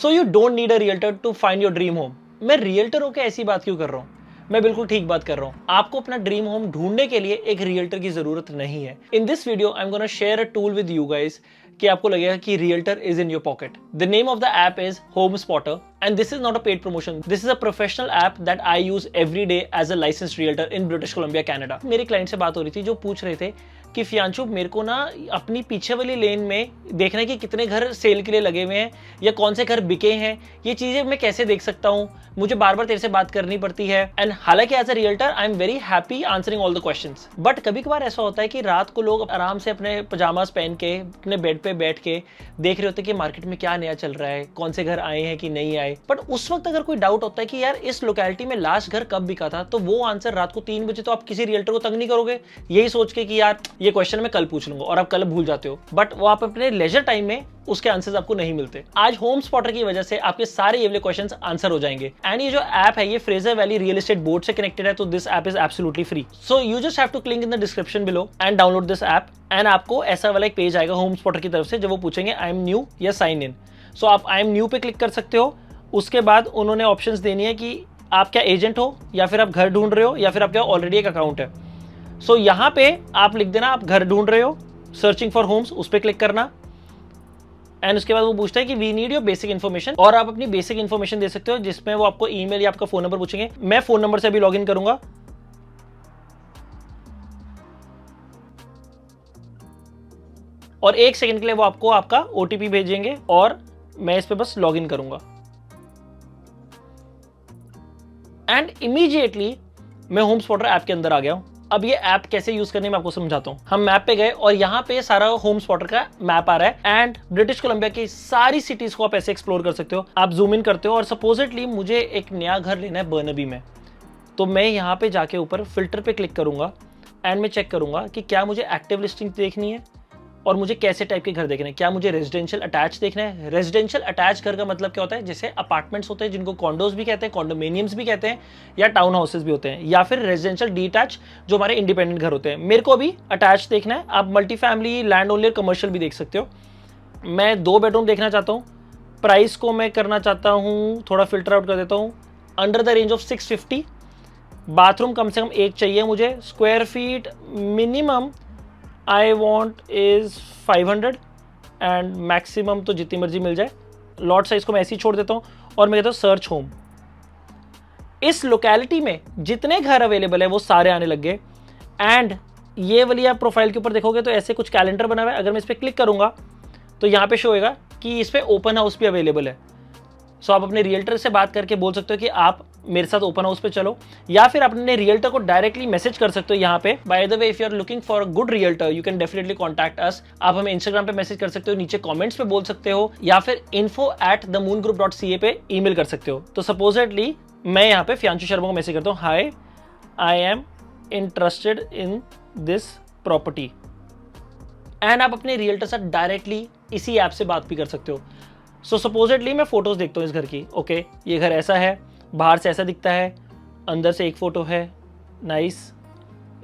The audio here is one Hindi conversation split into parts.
So you don't need a realtor to find your dream home. मैं रियल्टर होकर ऐसी बात क्यों कर रहा हूँ? मैं बिल्कुल ठीक बात कर रहा हूँ। आपको अपना ड्रीम होम ढूंढने के लिए एक रियल्टर की जरूरत नहीं है। In this video I am gonna share a tool with you guys कि आपको लगेगा कि realtor is in your pocket. The name of the app is Home Spotter and this is not a paid promotion. This is a professional app that I use every day as a licensed realtor in British Columbia, Canada. मेरे क्लाइंट से बात हो रही थी जो पूछ रहे थे कि फियांशु मेरे को ना अपनी पीछे वाली लेन में देखना है कि कितने घर सेल के लिए लगे हुए हैं या कौन से घर बिके हैं, ये चीजें मैं कैसे देख सकता हूँ, मुझे बार बार तेरे से बात करनी पड़ती है। एंड हालांकि as a realtor I am very happy answering all the questions, but कभी कभार ऐसा होता है कि रात को लोग आराम से अपने पजामास पहन के अपने बेड पे बैठ के देख रहे होते हैं कि मार्केट में क्या नया चल रहा है, कौन से घर आए हैं कि नहीं आए। बट उस वक्त अगर कोई डाउट होता है कि यार इस लोकेलिटी में लास्ट घर कब बिका था, तो वो आंसर रात को 3 बजे तो आप किसी रियल्टर को तंग नहीं करोगे यही सोच के कि यार ये क्वेश्चन मैं कल पूछ लूंगा, और आप कल भूल जाते हो। बट वो आप अपने लेजर टाइम में उसके आंसर्स आपको नहीं मिलते। आज होम स्पॉटर की वजह से आपके सारे ये वाले क्वेश्चंस आंसर हो जाएंगे। एंड ये जो ऐप है ये Fraser Valley Real Estate Board से कनेक्टेड है, तो this app is absolutely free. So you just have to click in the description below and download this app. And आपको ऐसा वाला एक पेज आएगा होम स्पॉटर की तरफ से जब वो पूछेंगे आई एम न्यू या साइन इन। सो आप आई एम न्यू पे क्लिक कर सकते हो। उसके बाद उन्होंने ऑप्शंस देनी है कि आप क्या एजेंट हो या फिर आप घर ढूंढ रहे हो या फिर आपका ऑलरेडी एक अकाउंट है। सो यहाँ पे आप लिख देना आप घर ढूंढ रहे हो, सर्चिंग फॉर होम्स, उस पर क्लिक करना। एंड उसके बाद वो पूछता है कि we need your basic information, और आप अपनी बेसिक इन्फॉर्मेशन दे सकते हो जिसमें वो आपको ईमेल या आपका फोन नंबर पूछेंगे। मैं फोन नंबर से अभी लॉग इन करूंगा और 1 सेकंड के लिए वो आपको आपका ओटीपी भेजेंगे और मैं इस पे बस लॉग इन करूंगा। एंड इमीडिएटली मैं होम स्पॉटर ऐप के अंदर आ गया हूं। अब ये ऐप कैसे यूज करने में आपको समझाता हूं। हम मैप पे गए और यहाँ पे सारा होम स्पॉटर का मैप आ रहा है एंड ब्रिटिश कोलंबिया की सारी सिटीज को आप ऐसे एक्सप्लोर कर सकते हो। आप जूम इन करते हो और सपोजिटली मुझे एक नया घर लेना है बर्नबी में, तो मैं यहाँ पे जाके ऊपर फिल्टर पे क्लिक करूंगा एंड मैं चेक करूंगा कि क्या मुझे एक्टिव लिस्टिंग देखनी है और मुझे कैसे टाइप के घर देखने हैं। क्या मुझे रेजिडेंशियल अटैच देखना है? रेजिडेंशियल अटैच घर का मतलब क्या होता है? जैसे अपार्टमेंट्स होते हैं जिनको कॉन्डोज भी कहते हैं, कॉन्डोमिनियम्स भी कहते हैं, या टाउन हाउसेस भी होते हैं, या फिर रेजिडेंशियल डीटैच जो हमारे इंडिपेंडेंट घर होते हैं। मेरे को अभी अटैच देखना है। आप मल्टी फैमिली, लैंड ओनली और कमर्शियल भी देख सकते हो। मैं 2 बेडरूम देखना चाहता हूँ। प्राइस को मैं करना चाहता हूँ, थोड़ा फिल्टर आउट कर देता हूँ, under the range of 650। Bathroom कम से कम 1 चाहिए मुझे। Square feet minimum I want is 500 and maximum तो जितनी मर्जी मिल जाए। लॉट साइज को मैं ऐसे ही छोड़ देता हूँ और मैं कहता हूँ सर्च होम। इस लोकेलिटी में जितने घर अवेलेबल है वो सारे आने लग गए। एंड ये वाली आप प्रोफाइल के ऊपर देखोगे तो ऐसे कुछ कैलेंडर बना हुआ है। अगर मैं इस पर क्लिक करूंगा तो यहाँ पे शो होगा कि इस पर ओपन हाउस भी अवेलेबल है। सो आप अपने रियल्टर से बात करके बोल सकते हो कि आप मेरे साथ ओपन हाउस पे चलो, या फिर अपने रियल्टर को डायरेक्टली मैसेज कर सकते हो यहाँ पे। By the way if you are looking for a good realtor you can definitely contact us. आप हमें इंस्टाग्राम पे मैसेज कर सकते हो, नीचे कमेंट्स पे बोल सकते हो, या फिर info@themoongroup.ca पे ईमेल कर सकते हो। तो सपोजिटली मैं यहाँ पे फियांशु शर्मा को मैसेज करता हूँ, hi I am interested in this property. And आप अपने रियल्टर से डायरेक्टली इसी ऐप से बात भी कर सकते हो। सो सपोजिटली मैं फोटोज देखता हूँ इस घर की। ओके, ये घर ऐसा है, बाहर से ऐसा दिखता है, अंदर से एक फोटो है, नाइस।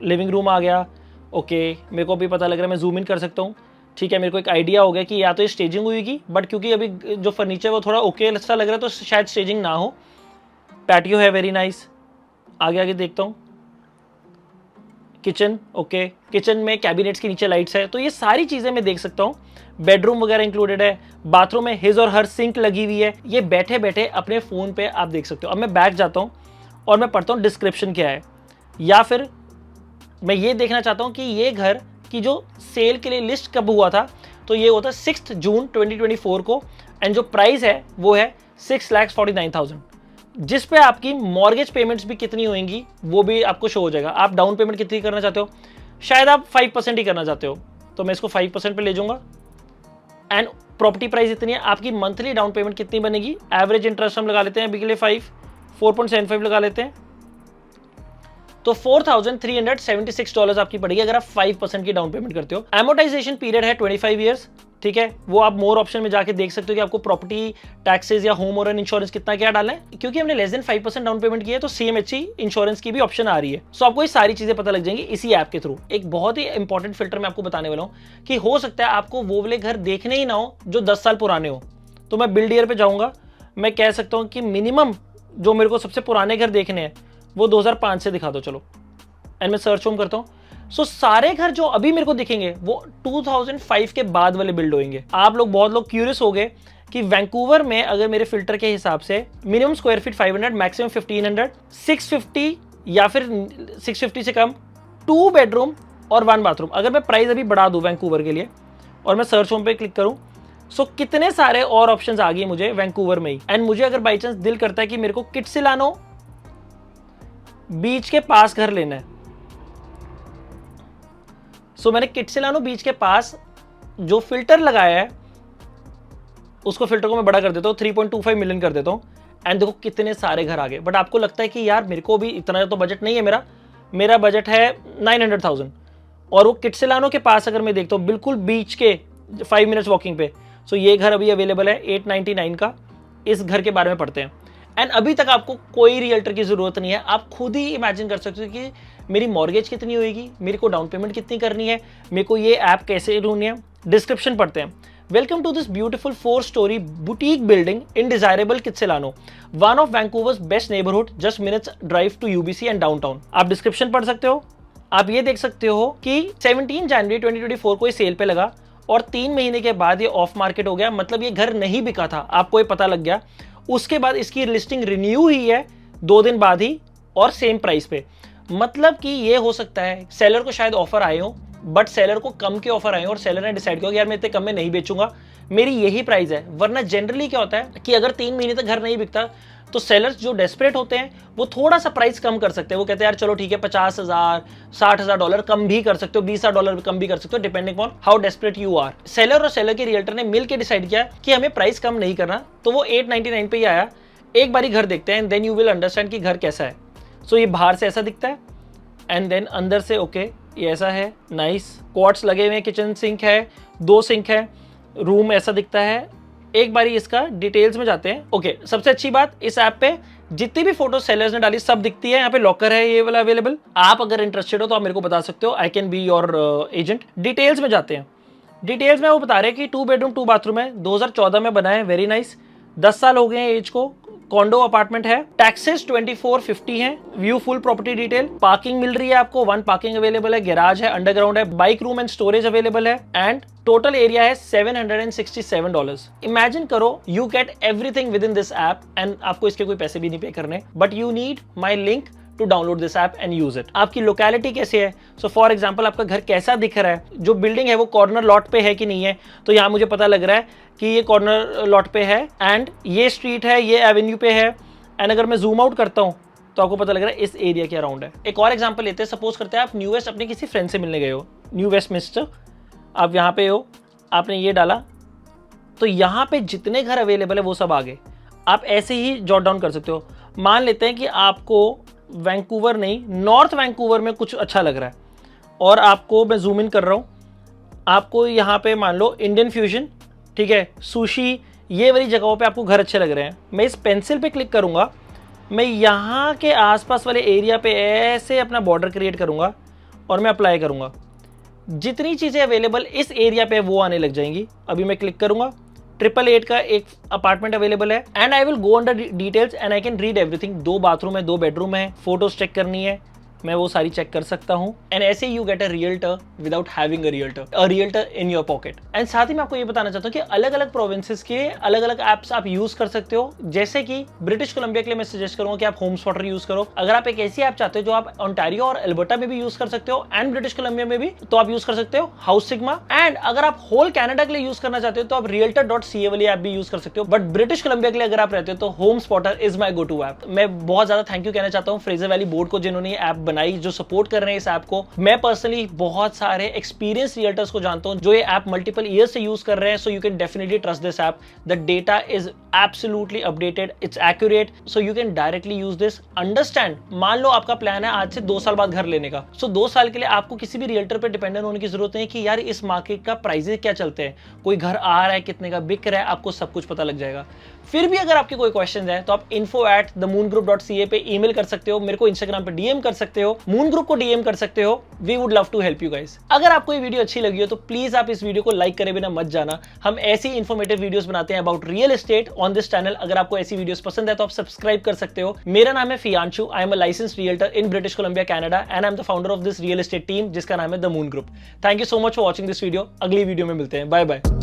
लिविंग रूम आ गया। ओके, मेरे को भी पता लग रहा है, मैं जूम इन कर सकता हूँ। ठीक है, मेरे को एक आइडिया हो गया कि या तो ये स्टेजिंग हुई, बट क्योंकि अभी जो फर्नीचर वो थोड़ा ओके सा लग रहा है तो शायद स्टेजिंग ना हो। पैटियो है, वेरी नाइस। आगे आगे देखता हूँ। किचन, ओके, किचन में कैबिनेट्स के नीचे लाइट्स है, तो ये सारी चीज़ें मैं देख सकता हूँ। बेडरूम वगैरह इंक्लूडेड है। बाथरूम में हिज और हर सिंक लगी हुई है। ये बैठे बैठे अपने फ़ोन पे आप देख सकते हो। अब मैं बैठ जाता हूँ और मैं पढ़ता हूँ डिस्क्रिप्शन क्या है, या फिर मैं ये देखना चाहता हूँ कि ये घर की जो सेल के लिए लिस्ट कब हुआ था, तो ये होता है 6 जून 2024 को। एंड जो प्राइस है वो है 6,49,000, जिस पे आपकी मॉर्गेज पेमेंट्स भी कितनी होंगी वो भी आपको शो हो जाएगा। आप डाउन पेमेंट कितनी करना चाहते हो? शायद आप 5% ही करना चाहते हो, तो मैं इसको 5% पे ले जाऊंगा। एंड प्रॉपर्टी प्राइस इतनी है, आपकी मंथली डाउन पेमेंट कितनी बनेगी? एवरेज इंटरेस्ट हम लगा लेते हैं अभी के लिए 4.75 लगा लेते हैं, तो $4,376 आपकी पड़ेगी अगर आप 5% की डाउन पेमेंट करते हो। एमोटाइजेशन पीरियड है 25 ईयर्स। ठीक है, वो आप मोर ऑप्शन में जाके देख सकते हो कि आपको प्रॉपर्टी टैक्सेस या होम ओनर इंश्योरेंस कितना क्या डालना है। क्योंकि हमने लेस देन 5% डाउन पेमेंट किया है तो CMHC इंश्योरेंस की भी ऑप्शन आ रही है। सो आपको ये सारी चीजें पता लग जाएंगी इसी ऐप के थ्रू। एक बहुत ही इंपॉर्टेंट फिल्टर मैं आपको बताने वाला हूँ कि हो सकता है आपको वो वाले घर देखने ही ना हो जो 10 साल पुराने हो। तो मैं बिल्ड ईयर पे जाऊंगा मैं कह सकता हूँ कि मिनिमम जो मेरे को सबसे पुराने घर देखने हैं वो 2005 से दिखा दो चलो, एंड मैं सर्च होम करता हूँ। सो सारे घर जो अभी मेरे को दिखेंगे वो 2005 के बाद वाले बिल्ड होंगे। आप लोग बहुत लोग क्यूरियस हो गए कि वैंकूवर में अगर मेरे फिल्टर के हिसाब से मिनिमम स्क्वायर फीट 500, मैक्सिमम 1500, 650 या फिर 650 से कम, 2 बेडरूम और 1 बाथरूम। अगर मैं प्राइस अभी बढ़ा दूं वैंकूवर के लिए और मैं सर्च होम पे क्लिक करूं, सो कितने सारे और ऑप्शंस आ गए मुझे वैंकूवर में ही। एंड मुझे अगर बाई चांस दिल करता है कि मेरे को किट्सिलानो बीच के पास घर लेना है, सो मैंने किट्सिलानो बीच के पास जो फिल्टर लगाया है उसको, फिल्टर को मैं बड़ा कर देता हूँ, 3.25 मिलियन कर देता हूँ, एंड देखो कितने सारे घर आ गए। बट आपको लगता है कि यार मेरे को भी इतना तो बजट नहीं है, मेरा बजट है 900,000, और वो किट्सिलानो के पास अगर मैं देखता हूँ बिल्कुल बीच के 5 मिनट्स वॉकिंग पे, सो ये घर अभी अवेलेबल है 899 का। इस घर के बारे में पढ़ते हैं। एंड अभी तक आपको कोई रियल्टर की जरूरत नहीं है, आप खुद ही इमेजिन कर सकते हो कि मेरी मॉर्गेज कितनी होगी, मेरे को डाउन पेमेंट कितनी करनी है, मेरे को ये ऐप कैसे ढूंढनी है। डिस्क्रिप्शन पढ़ते हैं। Welcome to this beautiful 4-story boutique building in desirable Kitsilano, one of Vancouver's best neighbourhood, just minutes drive to UBC and downtown. आप डिस्क्रिप्शन पढ़ सकते हो। आप ये देख सकते हो कि 17 जनवरी 2024 को ये सेल पे लगा और 3 महीने के बाद ये ऑफ मार्केट हो गया। मतलब ये घर नहीं बिका था, आपको ये पता लग गया। उसके बाद इसकी लिस्टिंग रिन्यू हुई है 2 दिन बाद ही और सेम प्राइस पे। मतलब कि ये हो सकता है सेलर को शायद ऑफर आए हो, बट सेलर को कम के ऑफर आए और सेलर ने डिसाइड किया कि यार मैं इतने कम में नहीं बेचूंगा, मेरी यही प्राइस है। वरना जनरली क्या होता है कि अगर 3 महीने तक घर नहीं बिकता तो सेलर्स जो डेस्परेट होते हैं वो थोड़ा सा प्राइस कम कर सकते हैं। वो कहते हैं यार चलो ठीक है, $50,000 $60,000 कम भी कर सकते हो, $20,000 कम भी कर सकते हो, depending on how desperate you are. Seller और सेलर के रियल्टर ने मिलकर डिसाइड किया कि हमें प्राइस कम नहीं करना, तो वो 899 पे ही आया। एक बारी घर देखते हैं, देन यू विल अंडरस्टैंड कि घर कैसा है। सो ये बाहर से ऐसा दिखता है, एंड देन अंदर से ओके ये ऐसा है, नाइस। क्वार्ट्स लगे हुए हैं, किचन सिंक है, 2 सिंक है, रूम ऐसा दिखता है। एक बारी इसका डिटेल्स में जाते हैं। ओके, सबसे अच्छी बात इस ऐप पे जितनी भी फोटो सेलर्स ने डाली सब दिखती है। यहाँ पे लॉकर है ये वाला अवेलेबल। आप अगर इंटरेस्टेड हो तो आप मेरे को बता सकते हो, I can be your agent. Details में जाते हैं। डिटेल्स में वो बता रहे हैं कि 2 बेडरूम 2 बाथरूम है, 2014 में बना है, वेरी नाइस। 10 साल हो गए हैं एज को, कॉन्डो अपार्टमेंट है, टैक्सेस 2450 है, view full property detail, parking मिल रही है आपको, 1 पार्किंग अवेलेबल है, गैराज है, अंडरग्राउंड है, bike room and storage available है, एंड टोटल एरिया है $767। इमेजिन करो you get everything within this app, and आपको इसके कोई पैसे भी नहीं पे करने, but you need my link to download this app and use it. आपकी लोकेलिटी कैसी है, सो फॉर एग्जांपल आपका घर कैसा दिख रहा है, जो बिल्डिंग है वो कॉर्नर लॉट पे है कि नहीं है, तो यहाँ मुझे पता लग रहा है कि ये कॉर्नर लॉट पे है, एंड ये स्ट्रीट है, ये एवेन्यू पे है। एंड अगर मैं जूम आउट करता हूँ तो आपको पता लग रहा है इस एरिया के अराउंड है। एक और एग्जाम्पल लेते हैं। सपोज करते हैं आप न्यू वेस्ट अपने किसी फ्रेंड से मिलने गए हो, न्यू वेस्टमिंस्टर, आप यहाँ पे हो, आपने ये डाला तो यहाँ पे जितने घर अवेलेबल है वो सब आ गए। आप ऐसे ही जॉट डाउन कर सकते हो। मान लेते हैं कि आपको वैंकूवर नहीं, नॉर्थ वैंकूवर में कुछ अच्छा लग रहा है, और आपको मैं जूम इन कर रहा हूँ, आपको यहाँ पे मान लो इंडियन फ्यूजन, ठीक है, सुशी, ये वाली जगहों पे आपको घर अच्छे लग रहे हैं। मैं इस पेंसिल पे क्लिक करूँगा, मैं यहाँ के आसपास वाले एरिया पे ऐसे अपना बॉर्डर क्रिएट करूँगा और मैं अप्लाई करूँगा। जितनी चीज़ें अवेलेबल इस एरिया पे वो आने लग जाएंगी। अभी मैं क्लिक करूँगा, 888 का एक अपार्टमेंट अवेलेबल है, and I will go under details and I can read everything. 2 bathroom है, 2 बेडरूम है, फोटोज चेक करनी है, मैं वो सारी चेक कर सकता हूँ। एंड ऐसे you get a realtor without having a realtor in your pocket. And साथ ही मैं आपको ये बताना चाहता हूँ कि अलग अलग प्रोविंसेस के अलग अलग एप्स आप यूज कर सकते हो। जैसे कि ब्रिटिश कोलंबिया के लिए मैं सजेस्ट करूंगा कि आप होम स्पॉटर यूज करो। अगर आप एक ऐसी ऐप चाहते हो जो आप ओंटारियो और एल्बर्टा में भी यूज कर सकते हो एंड ब्रिटिश कोलंबिया में भी, तो आप यूज कर सकते हो हाउस सिग्मा। एंड अगर आप होल कनाडा के लिए यूज करना चाहते हो तो आप realtor.ca वाली ऐप भी यूज कर सकते हो। बट ब्रिटिश कोलंबिया के लिए अगर आप रहते हो तो Home Spotter is my go to app. मैं बहुत ज्यादा थैंक यू कहना चाहता हूँ फ्रेजर वैली बोर्ड को, जिन्होंने ये ऐप बनाई, जो सपोर्ट कर रहे हैं इस ऐप को। मैं पर्सनली बहुत सारे एक्सपीरियंस रियल्टर्स को जानता हूं जो ये ऐप मल्टीपल ईयर्स से यूज कर रहे हैं। So you can definitely trust this app. The data is absolutely updated, it's accurate, so you can directly use this. Understand, मान लो आपका प्लान है आज से 2 साल बाद घर लेने का, सो 2 साल के लिए आपको किसी भी रियल्टर पर डिपेंडेंट होने की जरूरत नहीं कि यार इस मार्केट का प्राइसेस क्या चलते हैं, कोई घर आ रहा है, कितने का बिक रहा है, आपको सब कुछ पता लग जाएगा। फिर भी अगर आपके कोई क्वेश्चन है तो आप info@themoongroup.ca पे ईमेल कर सकते हो, मेरे को इंस्टाग्राम पे डीएम कर सकते हो। हो, मून ग्रुप को डीएम कर सकते हो। We would love to help you guys. अगर आपको ये वीडियो अच्छी लगी हो तो प्लीज आप इस वीडियो को लाइक करे बिना मत जाना। हम ऐसी इंफॉर्मेटिव वीडियोस बनाते हैं about real estate on this channel. अगर आपको ऐसी वीडियोस पसंद है तो आप सब्सक्राइब कर सकते हो। मेरा नाम है फियांशु, I am a licensed realtor in British Colombia Canada and I am the founder of this real estate team जिसका नाम है the moon group. Thank you so much for watching this video. अगली वीडियो में मिलते हैं, बाय बाय।